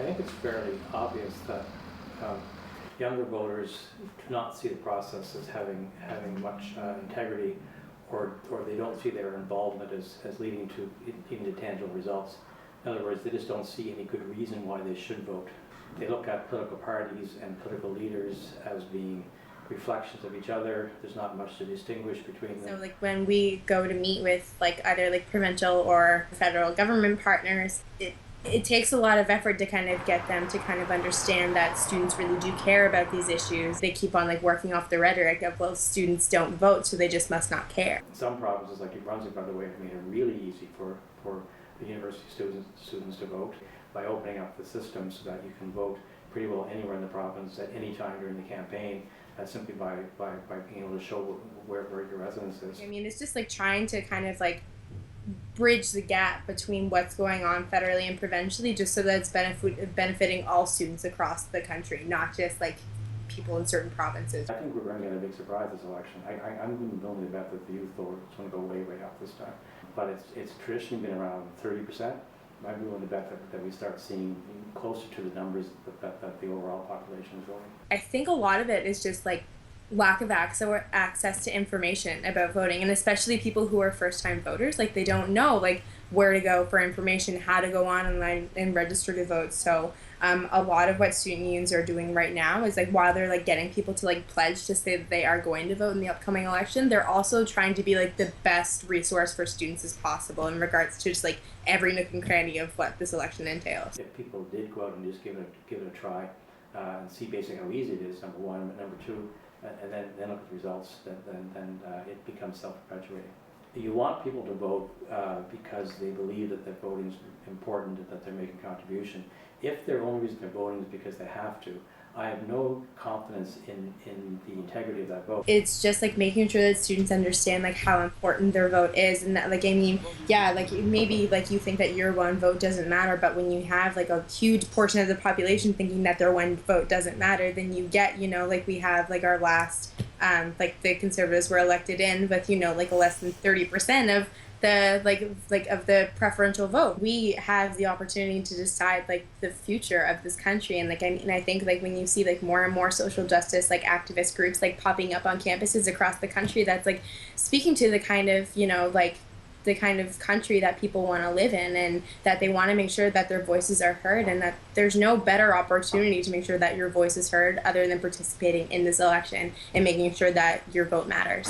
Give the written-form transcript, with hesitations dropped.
think it's fairly obvious that um, younger voters do not see the process as having much integrity, or they don't see their involvement as leading to even to tangible results. In other words, they just don't see any good reason why they should vote. They look at political parties and political leaders as being reflections of each other. There's not much to distinguish between them. So like when we go to meet with like either like provincial or federal government partners, it takes a lot of effort to kind of get them to kind of understand that students really do care about these issues. They keep on like working off the rhetoric of, well, students don't vote, so they just must not care. Some provinces, like New Brunswick, by the way, have made it really easy for the university students to vote by opening up the system so that you can vote pretty well anywhere in the province at any time during the campaign, simply by being able to show where your residence is. I mean, it's just like trying to kind of like bridge the gap between what's going on federally and provincially, just so that it's benefiting all students across the country, not just like people in certain provinces. I think we're going to get a big surprise this election. I'm willing to bet that the youth vote is going to go way up this time. But it's traditionally been around 30%. I'm willing to bet that we start seeing closer to the numbers that the overall population is voting. I think a lot of it is just like lack of access to information about voting, and especially people who are first-time voters. Like they don't know like where to go for information, how to go online and register to vote. So a lot of what student unions are doing right now is like while they're like getting people to like pledge to say that they are going to vote in the upcoming election, they're also trying to be like the best resource for students as possible in regards to just like every nook and cranny of what this election entails. If people did go out and just give it a try and see basically how easy it is, number one, but number two, and then look at the results, then it becomes self-perpetuating. You want people to vote because they believe that their voting is important, that they're making a contribution. If their only reason they're voting is because they have to, I have no confidence in the integrity of that vote. It's just like making sure that students understand like how important their vote is, and that like I mean, yeah, like maybe like you think that your one vote doesn't matter, but when you have like a huge portion of the population thinking that their one vote doesn't matter, then you get, you know, like we have like our last like the Conservatives were elected in with, you know, like less than 30% of the like of the preferential vote. We have the opportunity to decide like the future of this country, and like I think like when you see like more and more social justice like activist groups like popping up on campuses across the country, that's like speaking to the kind of, you know, like the kind of country that people want to live in, and that they want to make sure that their voices are heard, and that there's no better opportunity to make sure that your voice is heard other than participating in this election and making sure that your vote matters.